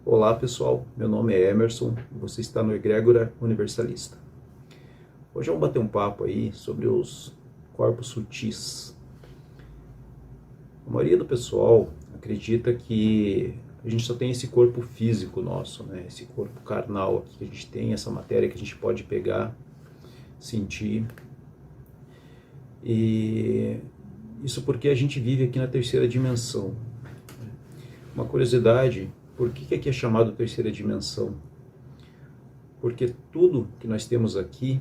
Olá pessoal, meu nome é Emerson e você está no Egrégora Universalista. Hoje vamos bater um papo aí sobre os corpos sutis. A maioria do pessoal acredita que a gente só tem esse corpo físico nosso, né? Esse corpo carnal aqui que a gente tem, essa matéria que a gente pode pegar, sentir. E isso porque a gente vive aqui na terceira dimensão. Uma curiosidade, por que aqui é chamado terceira dimensão? Porque tudo que nós temos aqui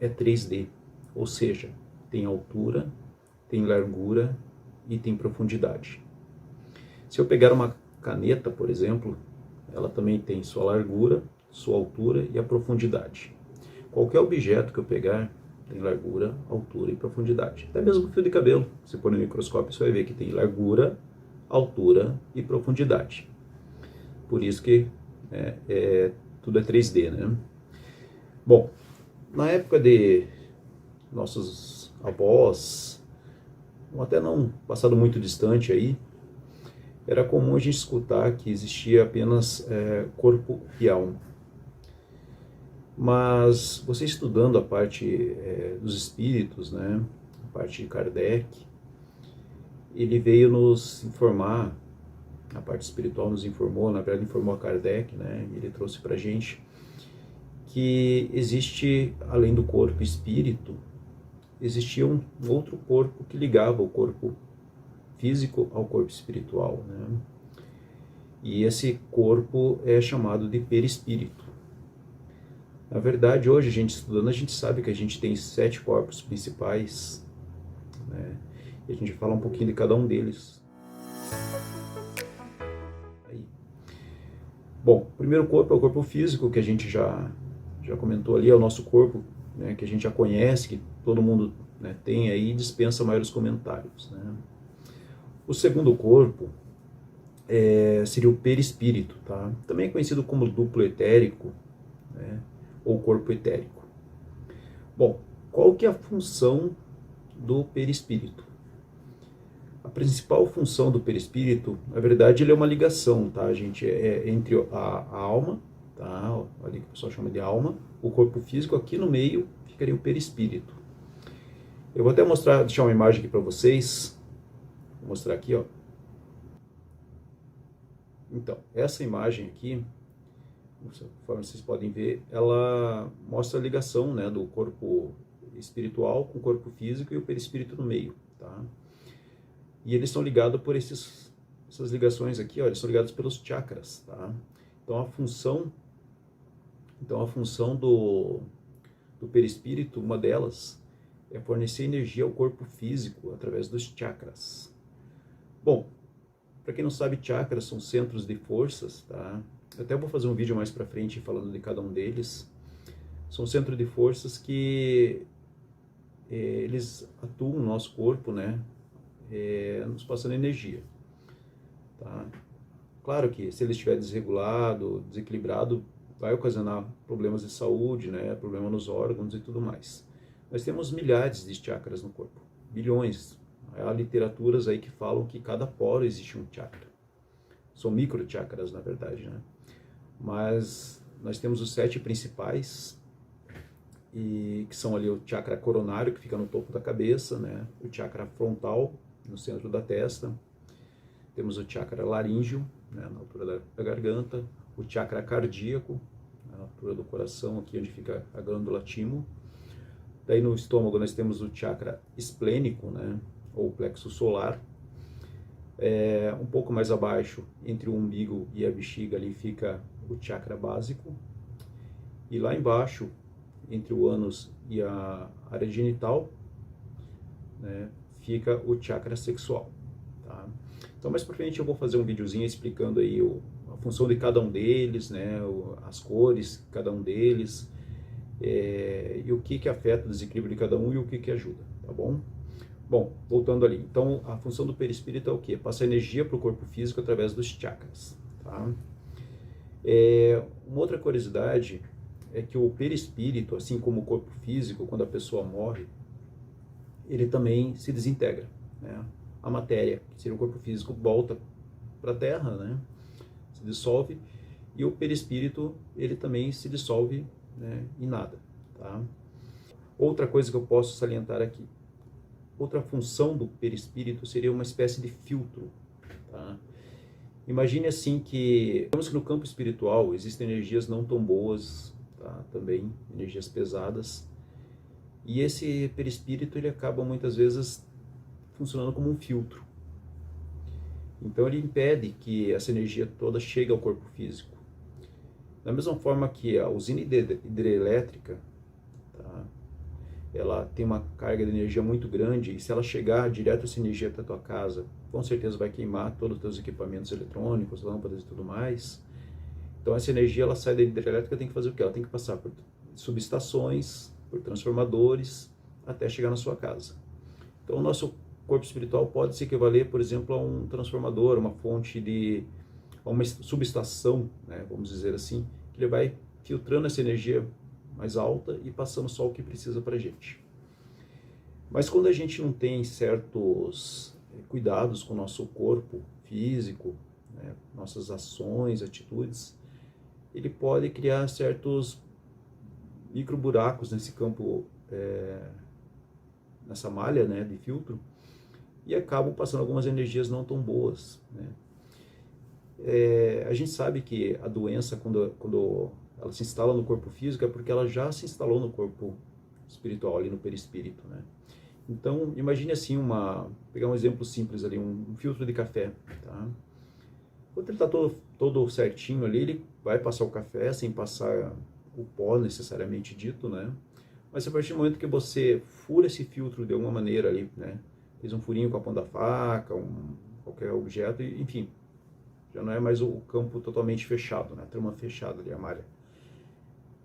é 3D, ou seja, tem altura, tem largura e tem profundidade. Se eu pegar uma caneta, por exemplo, ela também tem sua largura, sua altura e a profundidade. Qualquer objeto que eu pegar tem largura, altura e profundidade. Até mesmo o fio de cabelo, se pôr no microscópio, você vai ver que tem largura, altura e profundidade. Por isso que tudo é 3D, né? Bom, na época de nossos avós, ou até não passado muito distante aí, era comum a gente escutar que existia apenas corpo e alma. Mas você estudando a parte dos espíritos, né, a parte de Kardec, ele veio nos informar, a parte espiritual nos informou, na verdade informou a Kardec, né, ele trouxe pra gente que existe, além do corpo espírito, existia um outro corpo que ligava o corpo físico ao corpo espiritual, né? E esse corpo é chamado de perispírito. Na verdade, hoje a gente estudando, a gente sabe que a gente tem 7 corpos principais, né? E a gente fala um pouquinho de cada um deles. Aí. Bom, o primeiro corpo é o corpo físico, que a gente já comentou ali, é o nosso corpo, né, que a gente já conhece, que todo mundo, né, tem aí, dispensa maiores comentários, né? O segundo corpo seria o perispírito, tá? Também é conhecido como duplo etérico, né, ou corpo etérico. Bom, qual que é a função do perispírito? A principal função do perispírito, na verdade, ele é uma ligação, tá, gente? Entre a alma, tá? Ali que o pessoal chama de alma, o corpo físico, aqui no meio ficaria o perispírito. Eu vou até mostrar, deixar uma imagem aqui para vocês. Vou mostrar aqui, ó. Então, essa imagem aqui, conforme vocês podem ver, ela mostra a ligação, né, do corpo espiritual com o corpo físico e o perispírito no meio, tá? E eles são ligados por essas ligações aqui, ó, eles são ligados pelos chakras, tá? Então a função do perispírito, uma delas, é fornecer energia ao corpo físico através dos chakras. Bom, para quem não sabe, chakras são centros de forças, tá? Eu até vou fazer um vídeo mais para frente falando de cada um deles. São centros de forças que eles atuam no nosso corpo, né? Nos passando energia, tá? Claro que se ele estiver desregulado, desequilibrado, vai ocasionar problemas de saúde, né? Problema nos órgãos e tudo mais. Nós temos milhares de chakras no corpo, bilhões. Há literaturas aí que falam que cada poro existe um chakra. São micro chakras, na verdade, né? Mas nós temos os 7 principais, e que são ali o chakra coronário, que fica no topo da cabeça, né? O chakra frontal, no centro da testa. Temos o chakra laríngeo, né, na altura da garganta. O chakra cardíaco, na altura do coração, aqui onde fica a glândula timo. Daí no estômago nós temos o chakra esplênico, né, ou plexo solar. Um pouco mais abaixo, entre o umbigo e a bexiga, ali fica o chakra básico. E lá embaixo, entre o ânus e a área genital, né, fica o chakra sexual, tá? Então, mais pra frente eu vou fazer um videozinho explicando aí a função de cada um deles, né, as cores de cada um deles, e o que afeta o desequilíbrio de cada um e o que ajuda, tá bom? Bom, voltando ali. Então, a função do perispírito é o quê? Passar energia para o corpo físico através dos chakras, tá? Uma outra curiosidade é que o perispírito, assim como o corpo físico, quando a pessoa morre, ele também se desintegra, né? A matéria, que seria o corpo físico, volta para a Terra, né? Se dissolve, E o perispírito, ele também se dissolve, né, em nada, tá? Outra coisa que eu posso salientar aqui, outra função do perispírito seria uma espécie de filtro, tá? Imagine assim que, digamos que no campo espiritual existem energias não tão boas, tá? Também energias pesadas, e esse perispírito ele acaba muitas vezes funcionando como um filtro. Então ele impede que essa energia toda chegue ao corpo físico. Da mesma forma que a usina hidrelétrica, tá? Ela tem uma carga de energia muito grande, e se ela chegar direto essa energia até a tua casa, com certeza vai queimar todos os teus equipamentos eletrônicos, lâmpadas e tudo mais. Então essa energia, ela sai da hidrelétrica, tem que fazer o quê? Ela tem que passar por subestações, por transformadores, até chegar na sua casa. Então o nosso corpo espiritual pode se equivaler, por exemplo, a um transformador, uma fonte de... uma subestação, né, vamos dizer assim, que ele vai filtrando essa energia mais alta e passando só o que precisa para a gente. Mas quando a gente não tem certos cuidados com o nosso corpo físico, né, nossas ações, atitudes, ele pode criar certos micro buracos nesse campo, nessa malha, né, de filtro, e acabam passando algumas energias não tão boas, né? A gente sabe que a doença, quando ela se instala no corpo físico, é porque ela já se instalou no corpo espiritual, ali no perispírito, né? Então, imagine assim, pegar um exemplo simples ali, um filtro de café, tá? Quando ele está todo certinho ali, ele vai passar o café sem passar o pó necessariamente dito, né? Mas a partir do momento que você fura esse filtro de alguma maneira ali, né? Fez um furinho com a ponta da faca, qualquer objeto, enfim, já não é mais o campo totalmente fechado, né? A trama fechada ali, a malha.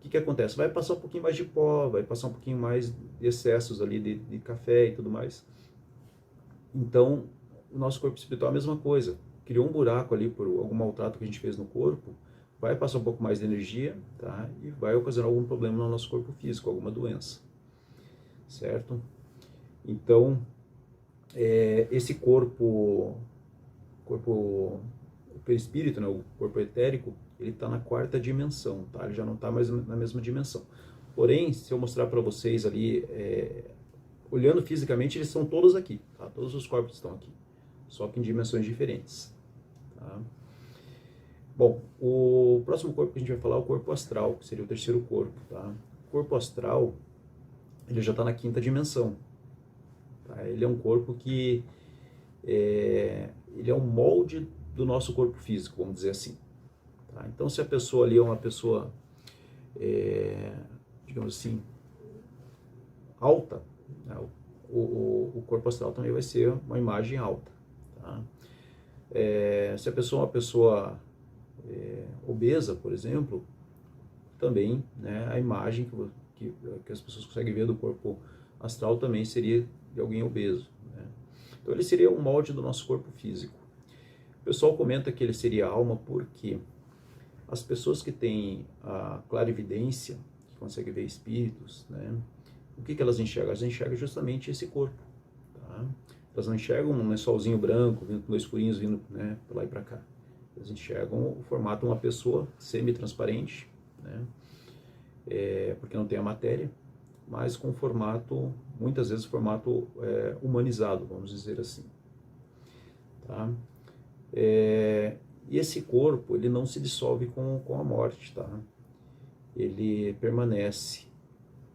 O que acontece? Vai passar um pouquinho mais de pó, vai passar um pouquinho mais de excessos ali de café e tudo mais. Então, o nosso corpo espiritual é a mesma coisa. Criou um buraco ali por algum maltrato que a gente fez no corpo, vai passar um pouco mais de energia, tá? E vai ocasionar algum problema no nosso corpo físico, alguma doença, certo? Então, esse o perispírito, né, o corpo etérico, ele está na quarta dimensão, tá? Ele já não está mais na mesma dimensão. Porém, se eu mostrar para vocês ali, olhando fisicamente, eles são todos aqui, tá? Todos os corpos estão aqui, só que em dimensões diferentes, tá? Bom, o próximo corpo que a gente vai falar é o corpo astral, que seria o terceiro corpo, tá? O corpo astral, ele já está na quinta dimensão, tá? Ele é um corpo que ele é um molde do nosso corpo físico, vamos dizer assim, tá? Então, se a pessoa ali é uma pessoa, digamos assim, alta, né, o corpo astral também vai ser uma imagem alta, tá? Se a pessoa é uma pessoa obesa, por exemplo, também, né, a imagem que as pessoas conseguem ver do corpo astral também seria de alguém obeso, né? Então ele seria um molde do nosso corpo físico. O pessoal comenta que ele seria alma porque as pessoas que têm a clarividência, que conseguem ver espíritos, né, o que elas enxergam? Elas enxergam justamente esse corpo, tá? Elas não enxergam um lençolzinho branco, vindo com dois furinhos, vindo, né, para lá e para cá. Elas enxergam o formato de uma pessoa semi-transparente, né, porque não tem a matéria, mas com formato, muitas vezes formato humanizado, vamos dizer assim, tá? E esse corpo, ele não se dissolve com a morte, tá? Ele permanece.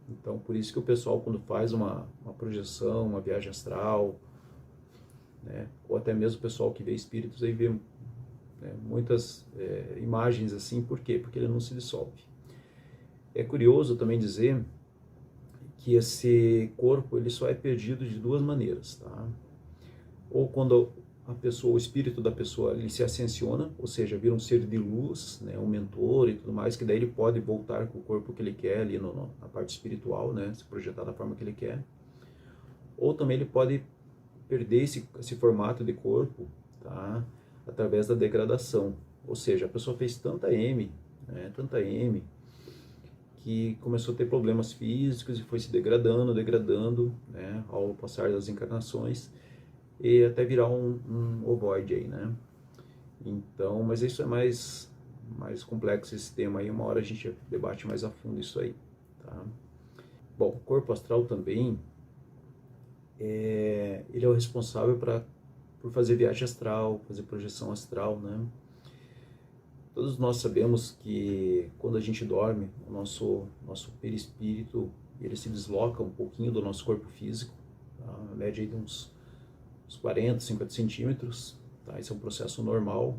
Então, por isso que o pessoal, quando faz uma projeção, uma viagem astral, né, ou até mesmo o pessoal que vê espíritos, aí vê, né, muitas imagens assim. Por quê? Porque ele não se dissolve. É curioso também dizer que esse corpo, ele só é perdido de duas maneiras, tá? Ou quando a pessoa, o espírito da pessoa, ele se ascensiona, ou seja, vira um ser de luz, né, um mentor e tudo mais, que daí ele pode voltar com o corpo que ele quer ali na parte espiritual, né, se projetar da forma que ele quer. Ou também ele pode perder esse formato de corpo, tá, através da degradação. Ou seja, a pessoa fez tanta tanta M, que começou a ter problemas físicos e foi se degradando, né, ao passar das encarnações, e até virar um ovoide aí, né? Então, mas isso é mais mais complexo esse tema aí, uma hora a gente debate mais a fundo isso aí, tá? Bom, o corpo astral também, ele é o responsável por fazer viagem astral, fazer projeção astral, né? Todos nós sabemos que quando a gente dorme, o nosso perispírito, ele se desloca um pouquinho do nosso corpo físico, tá? Na média de uns 40, 50 centímetros, tá? Esse é um processo normal.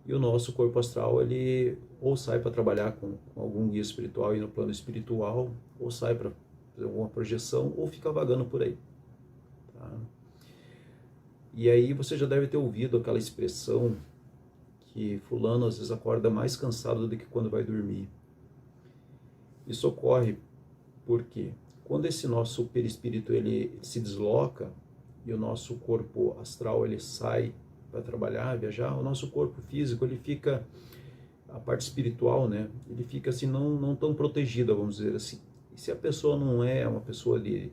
E o nosso corpo astral, ele ou sai para trabalhar com algum guia espiritual e no plano espiritual, ou sai para fazer alguma projeção, ou fica vagando por aí, tá? E aí você já deve ter ouvido aquela expressão que fulano às vezes acorda mais cansado do que quando vai dormir. Isso ocorre porque quando esse nosso perispírito ele se desloca e o nosso corpo astral ele sai para trabalhar, viajar, o nosso corpo físico ele fica, a parte espiritual, né, ele fica assim não tão protegida, vamos dizer assim. E se a pessoa não é uma pessoa ali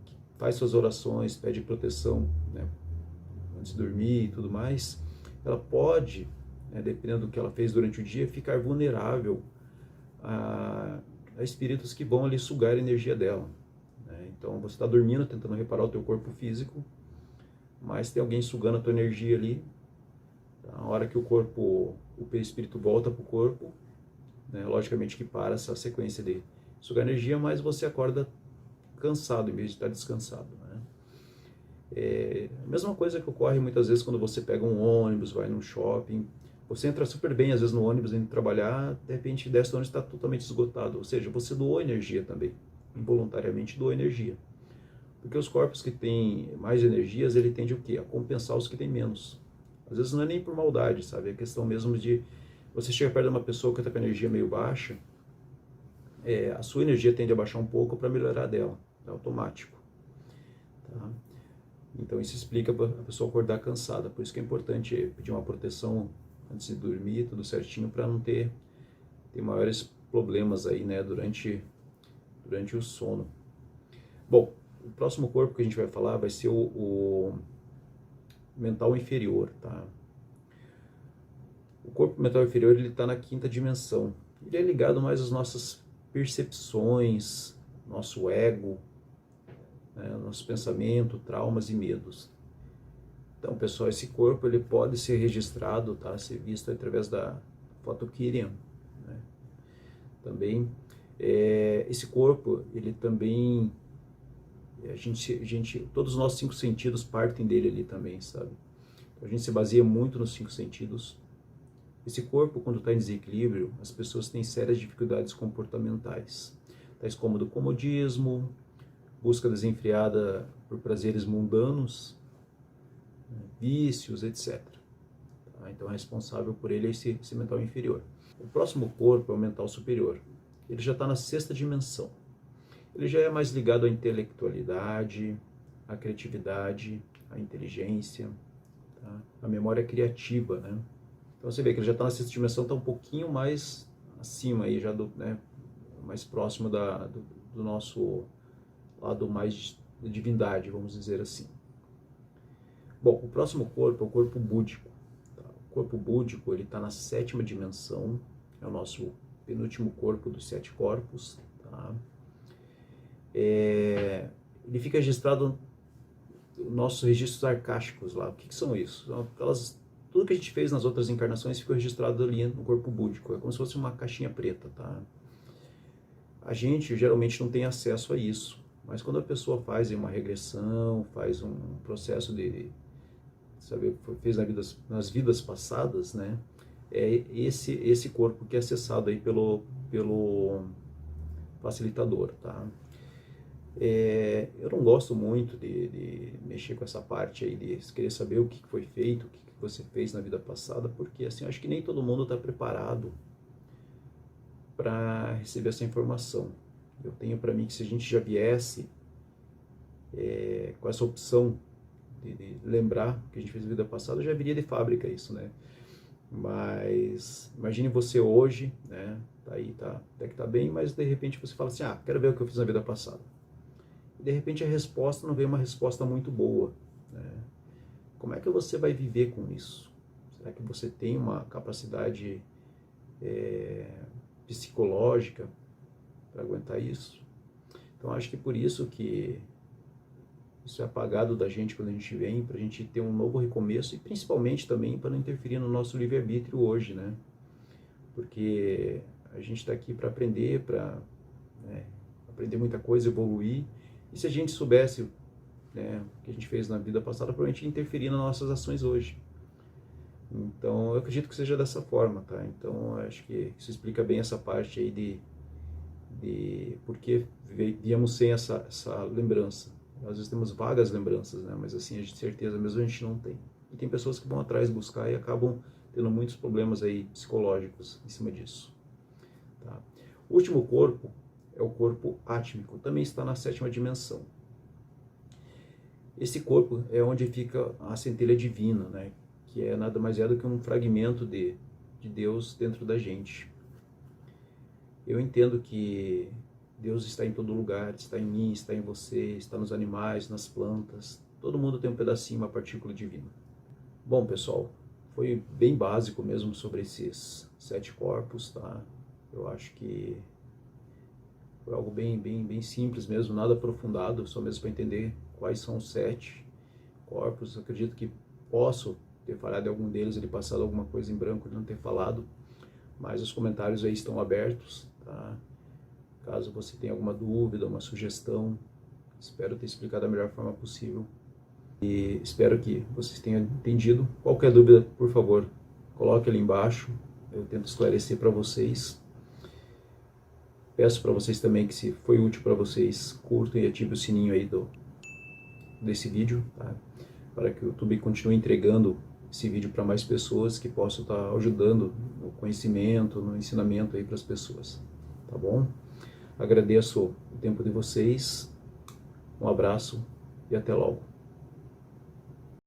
que faz suas orações, pede proteção, né, antes de dormir e tudo mais, ela pode, né, dependendo do que ela fez durante o dia, ficar vulnerável a espíritos que vão ali sugar a energia dela, né? Então você está dormindo, tentando reparar o teu corpo físico, mas tem alguém sugando a tua energia ali. A hora que o perispírito volta para o corpo, né, logicamente que para essa sequência de sugar energia, mas você acorda cansado em vez de estar descansado, né? A mesma coisa que ocorre muitas vezes quando você pega um ônibus, vai num shopping, você entra super bem às vezes no ônibus indo trabalhar, de repente desce do ônibus está totalmente esgotado, ou seja, você doou energia também, involuntariamente doou energia. Porque os corpos que têm mais energias, ele tende o quê? A compensar os que têm menos. Às vezes não é nem por maldade, sabe? É questão mesmo de você chega perto de uma pessoa que está com a energia meio baixa, a sua energia tende a baixar um pouco para melhorar a dela, é automático, tá? Então isso explica a pessoa acordar cansada, por isso que é importante pedir uma proteção antes de dormir, tudo certinho, para não ter maiores problemas aí, né, durante o sono. Bom, o próximo corpo que a gente vai falar vai ser o mental inferior, tá? O corpo mental inferior, ele está na quinta dimensão. Ele é ligado mais às nossas percepções, nosso ego, né, nosso pensamento, traumas e medos. Então, pessoal, esse corpo ele pode ser registrado, tá? Ser visto através da foto Kirian, né? Também, esse corpo, ele também, todos os nossos 5 sentidos partem dele ali também, sabe? Então, a gente se baseia muito nos 5 sentidos. Esse corpo, quando está em desequilíbrio, as pessoas têm sérias dificuldades comportamentais, tais como do comodismo, busca desenfreada por prazeres mundanos, vícios, etc. Tá? Então, responsável por ele é esse mental inferior. O próximo corpo é o mental superior. Ele já está na 6ª dimensão. Ele já é mais ligado à intelectualidade, à criatividade, à inteligência, tá? À memória criativa, né? Então você vê que ele já está na 6ª dimensão, está um pouquinho mais acima aí, já né, mais próximo do nosso lado mais de divindade, vamos dizer assim. Bom, o próximo corpo é o corpo búdico. Tá? O corpo búdico, ele está na 7ª dimensão, é o nosso penúltimo corpo dos 7 corpos. Tá? Ele fica registrado nos nossos registros arcásticos lá. O que são isso? São tudo que a gente fez nas outras encarnações ficou registrado ali no corpo búdico. É como se fosse uma caixinha preta, tá? A gente geralmente não tem acesso a isso. Mas quando a pessoa faz uma regressão, faz um processo de saber o que fez nas vidas passadas, né? É esse corpo que é acessado aí pelo facilitador, tá? Eu não gosto muito de mexer com essa parte aí, de querer saber o que foi feito, o que você fez na vida passada, porque assim, acho que nem todo mundo está preparado para receber essa informação. Eu tenho para mim que se a gente já viesse com essa opção de lembrar o que a gente fez na vida passada, já viria de fábrica isso, né? Mas imagine você hoje, né? Tá aí, até que tá bem, mas de repente você fala assim, quero ver o que eu fiz na vida passada. E de repente a resposta não vem uma resposta muito boa, né? Como é que você vai viver com isso? Será que você tem uma capacidade psicológica para aguentar isso? Então acho que por isso que isso é apagado da gente quando a gente vem, para a gente ter um novo recomeço e principalmente também para não interferir no nosso livre-arbítrio hoje, né? Porque a gente está aqui para aprender, aprender muita coisa, evoluir. E se a gente soubesse, né, o que a gente fez na vida passada, provavelmente interferir nas nossas ações hoje. Então, eu acredito que seja dessa forma, tá? Então, acho que isso explica bem essa parte aí de por que viemos sem essa lembrança. Às vezes temos vagas lembranças, né? Mas assim, de certeza mesmo a gente não tem. E tem pessoas que vão atrás buscar e acabam tendo muitos problemas aí psicológicos em cima disso. Tá? O último corpo é o corpo átmico, também está na 7ª dimensão. Esse corpo é onde fica a centelha divina, né? Que é nada mais do que um fragmento de Deus dentro da gente. Eu entendo que Deus está em todo lugar, está em mim, está em você, está nos animais, nas plantas. Todo mundo tem um pedacinho, uma partícula divina. Bom, pessoal, foi bem básico mesmo sobre esses 7 corpos, tá? Eu acho que foi algo bem simples mesmo, nada aprofundado, só mesmo para entender quais são os 7 corpos. Eu acredito que posso ter falado de algum deles, ele passado alguma coisa em branco de não ter falado, mas os comentários aí estão abertos, tá? Caso você tenha alguma dúvida, uma sugestão, espero ter explicado da melhor forma possível. E espero que vocês tenham entendido. Qualquer dúvida, por favor, coloque ali embaixo. Eu tento esclarecer para vocês. Peço para vocês também que, se foi útil para vocês, curtam e ativem o sininho aí desse vídeo, tá? Para que o YouTube continue entregando esse vídeo para mais pessoas que possam estar ajudando no conhecimento, no ensinamento aí para as pessoas, tá bom? Agradeço o tempo de vocês, um abraço e até logo.